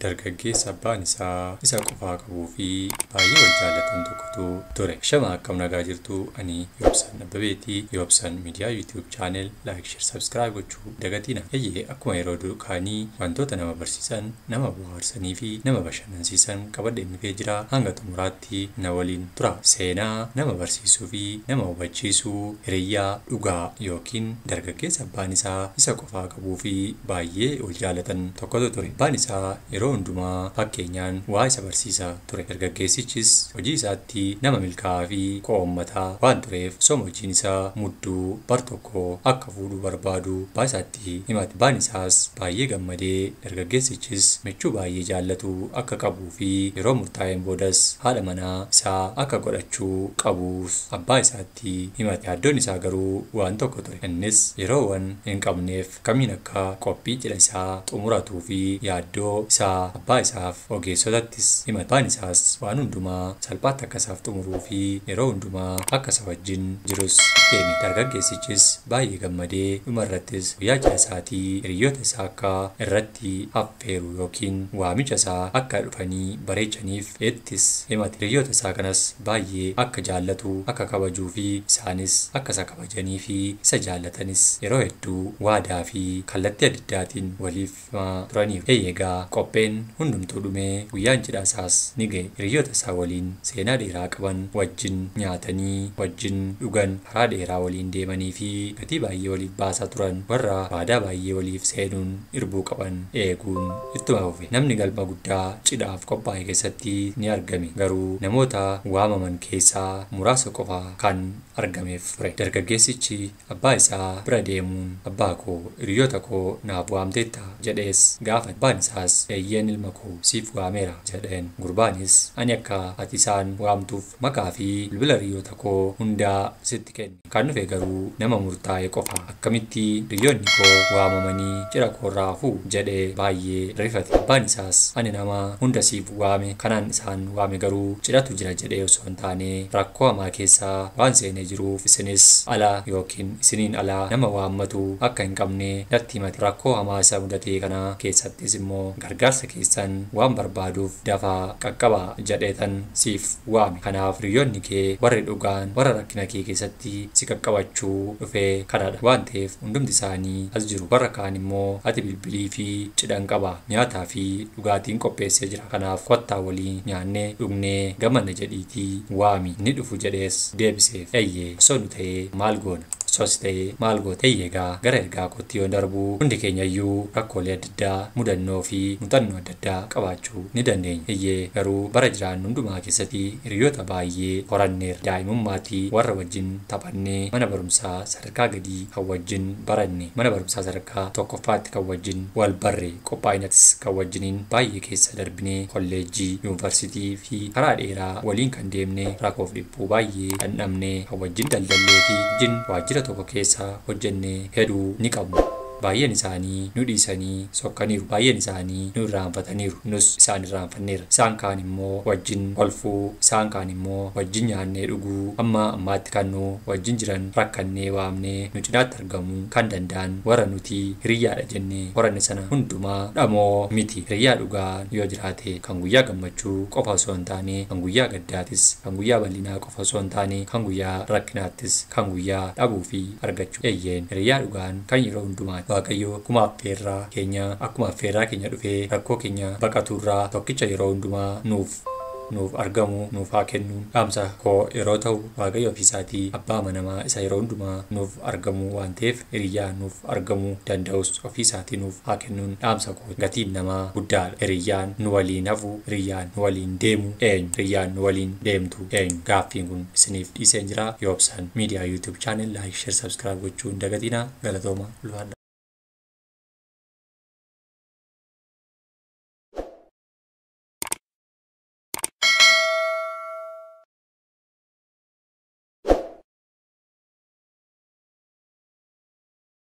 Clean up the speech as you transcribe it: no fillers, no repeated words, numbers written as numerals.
Dargaggeessa abbaan isaa isa qofaa qabuu fi baay'ee wal jaallatan tokkotu ture. Shama akkam nagaa jirtu ani Yoobsan Abbabeetii. Yoobsan miidiyaa YouTube channel like share subscribe gochuu dagatina. Akkuma yeroo duukaanii wantoota nama barsiisan, nama bohaarsanii fi nama bashannansiisan qabadhee dhufee jira. Hanga xumuraatti na waliin tura. Seenaa nama barsiisuu fi nama hubachiisuu hiriyyaa dhugaa yookiin dargaggeessa abbaan isaa isa qofaa qabuu fi baay'ee wal jaallatan tokkotu ture. Abbaan isaa yeroo hundumaa fakkeenyaan waa isa barsiisaa ture. Dargaggeessichis hojii isaatti nama milkaa'aa fi qo'ommataa waan tureef sooma hojiin isaa mudduu bar tokko akka fuudhuu barbaadu abbaa isaatti himate. Abbaan isaas baay'ee gammadee dargaggeessichis michuu baay'ee jaallatu akka qabuu fi yeroo murtaa'een boodas haadha manaa isaa akka godhachuu qabuus abbaa isaatti himate. Yaaddoon isaa garuu waan tokko ture. Innis yeroowwan hin qabneef kamiin akka qophii cidha isaa xumuratuu fi yaaddoo isaa abbaa isaaf ogeessotattis himate. Abbaan isaas waan hundumaa salphaatti akka isaaf xumuruu fi yeroo hundumaa akka isa wajjin jirus deeme. Dargaggeessichis baay'ee gammadee dhumarrattis guyyaa cidha isaatii hiriyoota isaa akka irratti affeeru yookiin waamicha isaa akka dhufanii bareechaniif ittis himate. Hiriyoota isaa kanas baay'ee akka jaallatu akka kabajuu fi isaanis akka isa kabajanii fi isa jaallatanis yeroo hedduu waadaa fi kallattii adda addaatiin waliif turaniiru. Eegaa qopheen hundumtuu dhumee guyyaan cidha isaas ni ga'e. Hiriyoota isaa waliin seenaa dheeraa qaban wajjin nyaatanii wajjin dhugan karaa dheeraa waliin deemanii fi gatii baay'ee waliif baasaa turan. Warra waadaa baay'ee waliif seenuun irbuu qaban eeguun ittuma fufe. Namni galma guddaa cidhaaf qophaa'e keessatti ni argame. Garuu namoota waamaman keessaa muraasa qofa kan argameef ture. Dargaggeessichi abbaa isaa bira deemuun abbaa koo hiriyoota koo naaf waamteetta jedhees gaafate. Abbaan isaas eeyyeen ilma koo siif waameera jedheen. Gurbaanis ani akka ati isaan waamtuuf maqaa fi bilbila hiriyoota koo hundaa sitti kenne. Kan dhufe garuu nama murtaa'e qofa. Akkamitti hiriyoonni koo waamamanii cidha koorraa hafuu jedhee baay'ee rifate. Abbaan isaas ani nama hunda siif waame kanaan isaan waame garuu cidhatu jira jedhee osoo hin taane rakkoo hamaa keessaa waan seenee jiruuf isinis ala yookiin isiniin ala nama waammatu akka hin qabne natti himate. Rakkoo hamaa isa mudatee kana keessattis immoo gargaarsa keessan waan barbaaduuf dafaa qaqqabaa jedheetan siif waame. Kanaaf hiriyoonni kee warri dhugaan warra rakkina kee keessatti si qaqqabachuu dhufee kanadha waan ta'eef hundumti isaanii as jiru. Warra kaan immoo ati bilbilii fi cidhan qaba nyaataa fi dhugaatiin qopheessee jira. Kanaaf kottaa waliin nyaannee dhugnee gamanna jedhiitii waami ni dhufu jedhees deebiseef. Osoo nu ta'ee maal goona? Sos ta'ee maal goote? Eegaa gara ergaa kootti yoo darbu hundi keenya iyyuu rakkoolee adda addaa mudannoo fi muuxannoo adda addaa qabaachuu ni dandeenya. Garuu bara jiraannu hundumaa keessatti hiriyoota baay'ee horanneerra. Daa'imummaatii warra wajjin taphannee mana barumsaa sadarkaa gadii kan wajjin baranne, mana barumsaa sadarkaa tokkoffaatti kan wajjin wal barre, qophaa'inatis kan wajjiniin baay'ee keessa darbinee kolleejjii, yuunivarsiitii fi karaa dheeraa waliin kan deemne rakkoof dhiphuu baay'ee dhandhamne kan wajjin daldallee fi wajjin waajjira tokko keessa hojjennee heduu ni qabnu. Baay'een isaanii nu dhiisanii sokkaniiru. Baay'een isaanii nu irraanfataniiru. Nus isaan irraanfanneera. Isaan kaan immoo wajjin kolfuu, isaan kaan immoo wajjin nyaannee dhuguu, amma ammaatti kan nu wajjin jiran rakkannee waamnee nu cinaatti argamuu kan danda'an warra nuti hiriyyaadha jennee horanne sana hundumaa dhamoo miti. Hiriyyaa dhugaa yoo jiraate kan guyyaa gammachuu qofa osoo hin taane kan guyyaa gaddaatis, kan guyyaa bal'inaa qofa osoo hin taane kan guyyaa rakkinaattis, kan guyyaa dhabuu fi argachuu. Hiriyyaa dhugaan kan yeroo hundumaa Waaqayyo akkuma affeerraa keenya dhufee rakkoo keenya baqaturraa tokkicha yeroo hundumaa nuuf argamu nuuf haa kennuun dhaamsa koo yeroo ta'u, Waaqayyo ofiisaatii abbaa amanamaa isa yeroo hundumaa nuuf argamu waan ta'eef hiriyyaa nuuf argamuu danda'us ofiisaatii nuuf haa kennuun dhaamsa koo. Gatiin namaa guddaadha. Hiriyyaan nu waliin hafu, hiriyyaan nu waliin deemu eenyu? Hiriyyaan nu waliin deemtu eenyu? Gaaffiin kun isiniif dhiiseen jira. Yoobsan miidiyaa YouTube channel like share subscribe gochuun dagatinaa. Galatooma ulfaadha.